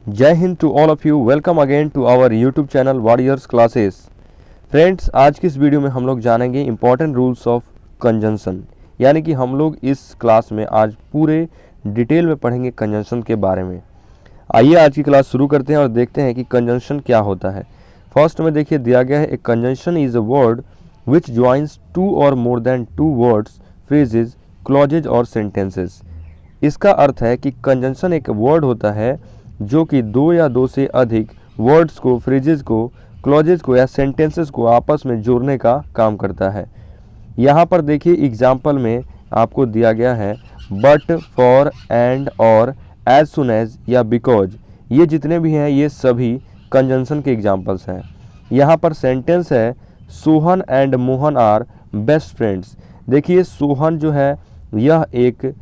जय हिंद to all of you. Welcome again to our YouTube channel warriors classes. Friends, आज की इस वीडियो में हम लोग जानेंगे इंपॉर्टेंट रूल्स ऑफ कंजंक्शन, यानी कि हम लोग इस क्लास में आज पूरे डिटेल में पढ़ेंगे कंजंक्शन के बारे में। आइए आज की क्लास शुरू करते हैं और देखते हैं कि कंजंक्शन क्या होता है। फर्स्ट में देखिए दिया गया है, a conjunction is a word which joins two और more than two words, phrases, clauses और सेंटेंसेस। इसका अर्थ है कि कंजंक्शन एक वर्ड होता है जो कि दो या दो से अधिक वर्ड्स को, फ्रेजेस को, क्लॉजेज को या सेंटेंसेस को आपस में जोड़ने का काम करता है। यहाँ पर देखिए एग्जाम्पल में आपको दिया गया है बट, फॉर, एंड, और, एज सुन एज या बिकॉज। ये जितने भी हैं ये सभी कंजंक्शन के एग्जाम्पल्स हैं। यहाँ पर सेंटेंस है Sohan and Mohan are best friends. देखिए सोहन जो है यह एक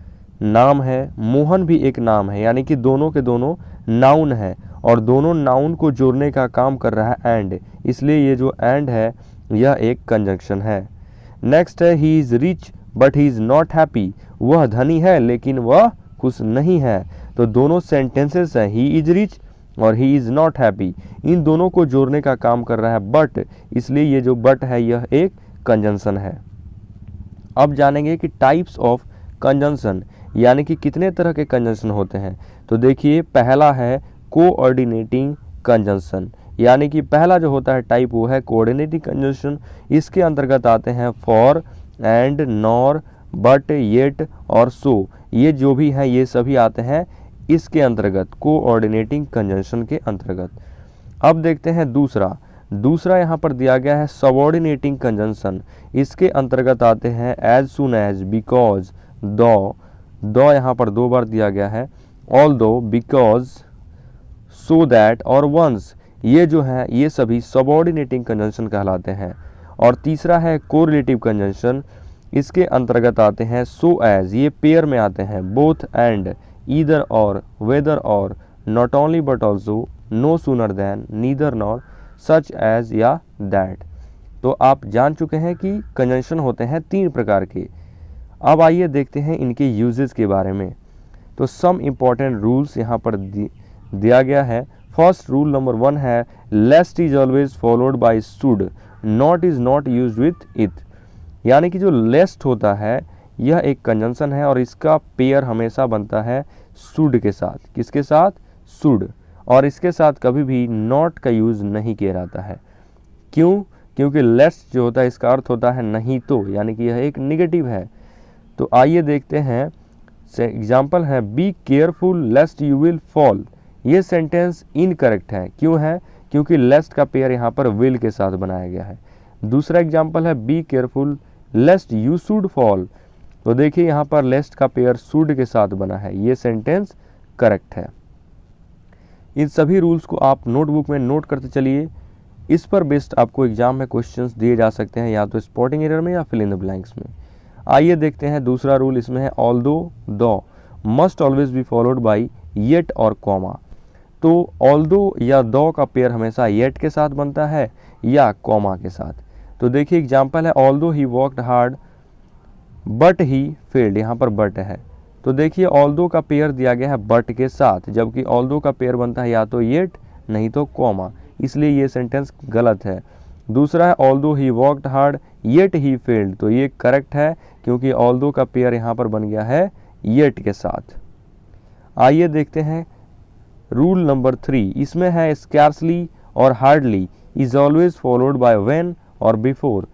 नाम है, मोहन भी एक नाम है, यानी कि दोनों के दोनों नाउन है और दोनों नाउन को जोड़ने का काम कर रहा है एंड, इसलिए ये जो एंड है यह एक कंजंक्शन है। नेक्स्ट है he is rich but he is not happy. वह धनी है लेकिन वह खुश नहीं है। तो दोनों सेंटेंसेस हैं, ही इज़ रिच और ही इज़ नॉट हैप्पी, इन दोनों को जोड़ने का काम कर रहा है बट, इसलिए ये जो बट है यह एक कंजंक्शन है। अब जानेंगे कि टाइप्स ऑफ कंजंक्शन, यानी कि कितने तरह के कंजंक्शन होते हैं। तो देखिए पहला है कोऑर्डिनेटिंग कंजंक्शन, यानी कि पहला जो होता है टाइप वो है कोऑर्डिनेटिंग कंजंक्शन। इसके अंतर्गत आते हैं for, and, nor, but, yet और सो। ये जो भी हैं ये सभी आते हैं इसके अंतर्गत, कोऑर्डिनेटिंग कंजंक्शन के अंतर्गत। अब देखते हैं दूसरा यहाँ पर दिया गया है सबऑर्डिनेटिंग कंजंक्शन। इसके अंतर्गत आते हैं एज सुन एज, बिकॉज, दो यहाँ पर दो बार दिया गया है, ऑल्दो, बिकॉज, सो दैट और वंस। ये जो है ये सभी सबऑर्डिनेटिंग कंजंक्शन कहलाते हैं। और तीसरा है कोरिलेटिव कंजंक्शन। इसके अंतर्गत आते हैं सो एज, ये पेयर में आते हैं, both and, either or, whether or, not only but also, no sooner than, neither nor, such as या दैट। तो आप जान चुके हैं कि कंजंक्शन होते हैं तीन प्रकार के। अब आइए देखते हैं इनके यूजेस के बारे में। तो सम इम्पॉर्टेंट रूल्स यहाँ पर दिया गया है। फर्स्ट रूल नंबर 1 है lest is always followed by should, not is not used with it. यानी कि जो लेस्ट होता है यह एक कंजंक्शन है और इसका पेयर हमेशा बनता है शुड के साथ। किसके साथ? शुड। और इसके साथ कभी भी नॉट का यूज़ नहीं किया जाता है। क्यों? क्योंकि लेस्ट जो होता है इसका अर्थ होता है नहीं तो, यानी कि यह एक निगेटिव है। तो आइए देखते हैं, एग्जाम्पल है be careful लेस्ट you will fall. ये सेंटेंस इनकरेक्ट है। क्यों है? क्योंकि लेस्ट का पेयर यहाँ पर विल के साथ बनाया गया है। दूसरा एग्जाम्पल है be careful लेस्ट you should fall. तो देखिए यहाँ पर लेस्ट का पेयर शुड के साथ बना है, ये सेंटेंस करेक्ट है। इन सभी रूल्स को आप नोटबुक में नोट करते चलिए। इस पर बेस्ड आपको एग्जाम में क्वेश्चंस दिए जा सकते हैं, या तो स्पॉटिंग एरर में या फिल इन द ब्लैंक्स में। आइए देखते हैं दूसरा रूल। इसमें है ऑल्दो, दो must always be followed by yet और कॉमा। तो ऑल्दो या दो का पेयर हमेशा येट के साथ बनता है या कॉमा के साथ। तो देखिए एग्जाम्पल है although he worked hard but he failed. यहाँ पर बट है, तो देखिए ऑल्दो का पेयर दिया गया है बट के साथ, जबकि ऑल्दो का पेयर बनता है या तो येट नहीं तो कॉमा, इसलिए ये सेंटेंस गलत है। दूसरा है although he worked hard yet he failed. तो ये करेक्ट है क्योंकि ऑल्दो का पेयर यहाँ पर बन गया है येट के साथ। आइए देखते हैं रूल नंबर 3। इसमें है स्कैर्सली और hardly is always followed by when और बिफोर।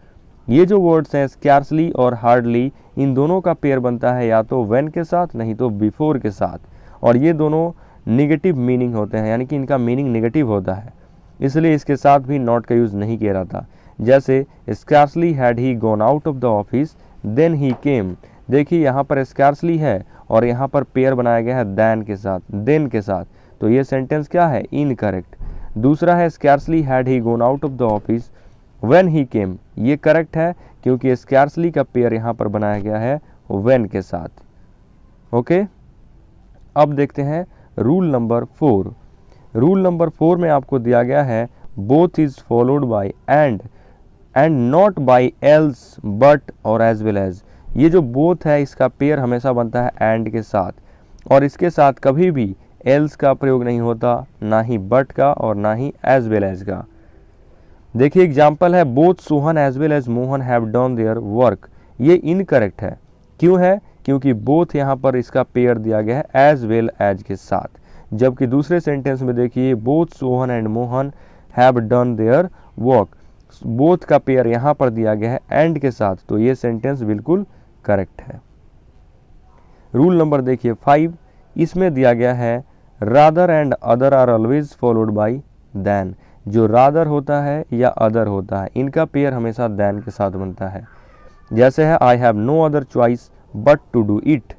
ये जो वर्ड्स हैं स्कैर्सली और हार्डली, इन दोनों का पेयर बनता है या तो व्हेन के साथ नहीं तो बिफोर के साथ, और ये दोनों निगेटिव मीनिंग होते हैं, यानी कि इनका मीनिंग निगेटिव होता है, इसलिए इसके साथ भी नॉट का यूज़ नहीं किया जाता। जैसे scarcely had he gone out of the office then he came. देखिए यहाँ पर स्कैर्सली है और यहाँ पर पेयर बनाया गया है देन के साथ, देन के साथ, तो ये सेंटेंस क्या है? इनकरेक्ट। दूसरा है scarcely had he gone out of the office when he came. ये करेक्ट है क्योंकि स्कैर्सली का पेयर यहाँ पर बनाया गया है व्हेन के साथ। ओके, अब देखते हैं रूल नंबर 4। रूल नंबर 4 में आपको दिया गया है both is followed by and not by else, but or as well as. ये जो बोथ है इसका पेयर हमेशा बनता है एंड के साथ, और इसके साथ कभी भी एल्स का प्रयोग नहीं होता, ना ही बट का और ना ही एज वेल एज का। देखिए एग्जाम्पल है both Sohan as well as Mohan have done their work, ये इनकरेक्ट है। क्यों है? क्योंकि बोथ यहाँ पर इसका पेयर दिया गया है एज वेल एज के साथ, जबकि दूसरे सेंटेंस में देखिए both Sohan and Mohan have done their work, both का पेयर यहाँ पर दिया गया है एंड के साथ, तो ये सेंटेंस बिल्कुल करेक्ट है। रूल नंबर देखिए 5, इसमें दिया गया है rather and other are always followed by than. जो रादर होता है या अदर होता है, इनका पेयर हमेशा देन के साथ बनता है। जैसे है I have no other choice but to do it,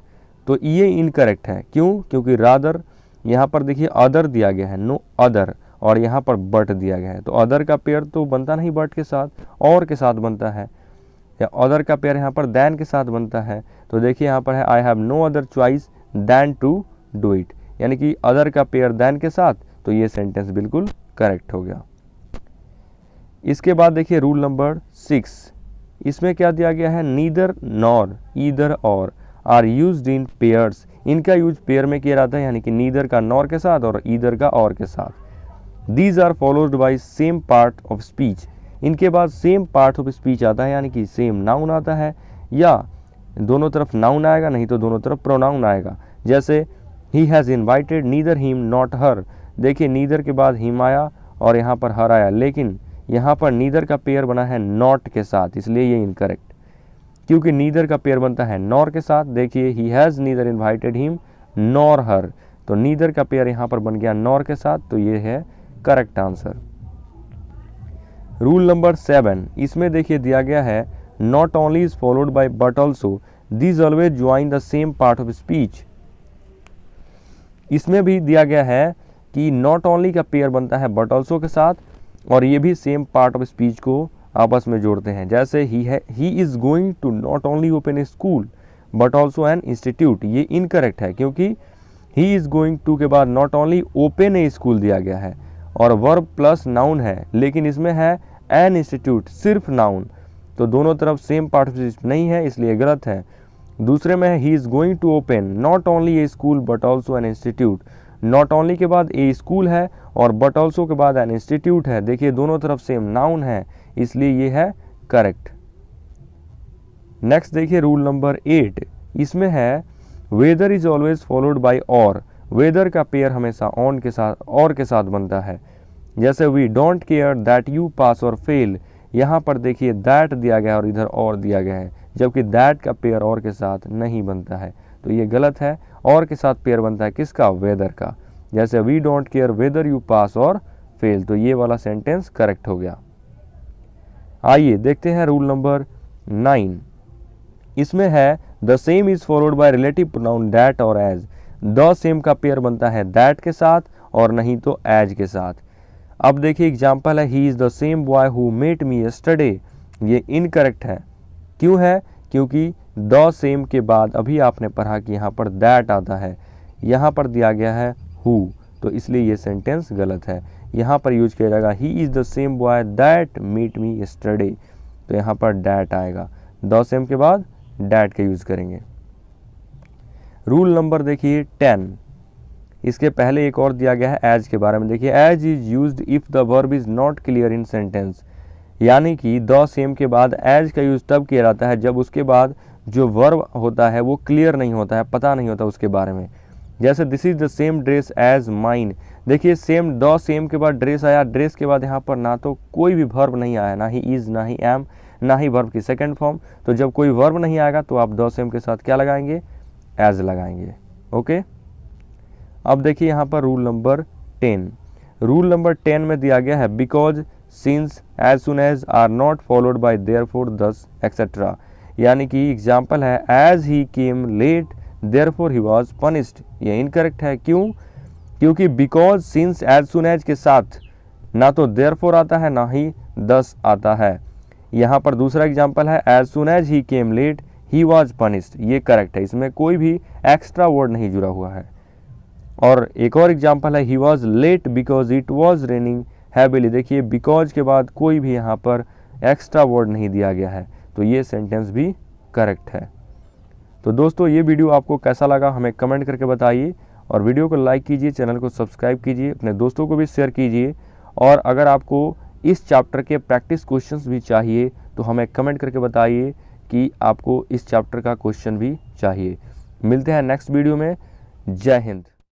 तो ये इनकरेक्ट है। क्यों? क्योंकि रादर यहाँ पर देखिए अदर दिया गया है, नो अदर, और यहाँ पर बट दिया गया है, तो अदर का पेयर तो बनता नहीं बट के साथ, और के साथ बनता है, या अदर का पेयर यहाँ पर देन के साथ बनता है। तो देखिए यहाँ पर है I have no other choice than to do it, यानी कि अदर का पेयर देन के साथ, तो ये सेंटेंस बिल्कुल करेक्ट हो गया। इसके बाद देखिए रूल नंबर 6, इसमें क्या दिया गया है नीदर नॉर ईदर और आर यूज्ड इन पेयर्स, इनका यूज पेयर में किया जाता है, यानी कि नीदर का नॉर के साथ और ईदर का और के साथ। These are followed by same part of speech, इनके बाद सेम पार्ट ऑफ स्पीच आता है, यानी कि सेम नाउन आता है, या दोनों तरफ नाउन आएगा, नहीं तो दोनों तरफ प्रोनाउन आएगा। जैसे he has invited neither him not her, देखिए नीदर के बाद हिम आया और यहाँ पर हर आया, लेकिन यहाँ पर नीदर का पेयर बना है नॉट के साथ, इसलिए ये इनकरेक्ट। क्योंकि नीदर का पेयर बनता है नॉर के साथ, देखिए he has neither invited him nor her, तो नीदर का पेयर यहाँ पर बन गया नॉर के साथ, तो ये है करेक्ट आंसर। रूल नंबर 7, इसमें देखिए दिया गया है not only is followed bye but also these always join the same part of speech. इसमें भी दिया गया है कि नॉट ओनली का पेयर बनता है बट ऑल्सो के साथ, और ये भी सेम पार्ट ऑफ स्पीच को आपस में जोड़ते हैं। जैसे he is going to not only open a school but also an institute, ये इनकरेक्ट है, क्योंकि ही इज गोइंग टू के बाद not only open a school दिया गया है और वर्ब प्लस नाउन है, लेकिन इसमें है एन इंस्टीट्यूट सिर्फ नाउन, तो दोनों तरफ सेम पार्ट ऑफ स्पीच नहीं है, इसलिए गलत है। दूसरे में है he is going to open not only a school but also an institute, not only के बाद ए स्कूल है और बट ऑल्सो के बाद एन इंस्टीट्यूट है, देखिए दोनों तरफ सेम नाउन है, इसलिए ये है करेक्ट। नेक्स्ट देखिए रूल नंबर 8, इसमें है whether is always followed by or, whether का पेयर हमेशा ऑन के साथ और के साथ बनता है। जैसे we don't care that you pass or fail, यहाँ पर देखिए दैट दिया गया है और इधर और दिया गया है, जबकि दैट का पेयर और के साथ नहीं बनता है, तो ये गलत है। और के साथ पेयर बनता है किसका? वेदर का। जैसे we don't care whether you pass or fail, तो ये वाला सेंटेंस करेक्ट हो गया। आइए देखते हैं रूल नंबर 9, इसमें है the same is followed by relative pronoun that और एज, द सेम का पेयर बनता है दैट के साथ और नहीं तो एज के साथ। अब देखिए एग्जाम्पल है he is the same boy who met me yesterday, ये इनकरेक्ट है। क्यों है? क्योंकि द सेम के बाद अभी आपने पढ़ा कि यहाँ पर दैट आता है, यहाँ पर दिया गया है हु, तो इसलिए ये सेंटेंस गलत है। यहाँ पर यूज किया जाएगा he is the same boy that meet me yesterday, तो यहाँ पर दैट आएगा, द सेम के बाद दैट का यूज करेंगे। रूल नंबर देखिए 10, इसके पहले एक और दिया गया है एज के बारे में, देखिए as is used if the verb is not clear in sentence, यानी कि द सेम के बाद एज का यूज तब किया जाता है जब उसके बाद जो वर्ब होता है वो क्लियर नहीं होता है, पता नहीं होता उसके बारे में। जैसे this is the same dress as mine, देखिए सेम द सेम के बाद ड्रेस आया, ड्रेस के बाद यहाँ पर ना तो कोई भी वर्ब नहीं आया, ना ही इज ना ही एम ना ही वर्ब की सेकंड फॉर्म, तो जब कोई वर्ब नहीं आएगा तो आप द सेम के साथ क्या लगाएंगे? एज लगाएंगे। ओके, अब देखिए यहाँ पर रूल नंबर 10, रूल नंबर 10 में दिया गया है because since as soon as are not followed by therefore thus etcetera, यानी कि एग्जाम्पल है as he came late therefore he was punished, ये इनकरेक्ट है। क्यों? क्योंकि because since as soon as के साथ ना तो देयरफॉर आता है ना ही दस आता है। यहाँ पर दूसरा एग्जाम्पल है as soon as he came late he was punished, ये करेक्ट है, इसमें कोई भी एक्स्ट्रा वर्ड नहीं जुड़ा हुआ है। और एक और एग्जाम्पल है he was late because it was raining heavily, देखिए बिकॉज के बाद कोई भी यहाँ पर एक्स्ट्रा वर्ड नहीं दिया गया है, तो ये सेंटेंस भी करेक्ट है। तो दोस्तों ये वीडियो आपको कैसा लगा हमें कमेंट करके बताइए, और वीडियो को लाइक कीजिए, चैनल को सब्सक्राइब कीजिए, अपने दोस्तों को भी शेयर कीजिए। और अगर आपको इस चैप्टर के प्रैक्टिस क्वेश्चंस भी चाहिए तो हमें कमेंट करके बताइए कि आपको इस चैप्टर का क्वेश्चन भी चाहिए। मिलते हैं नेक्स्ट वीडियो में। जय हिंद।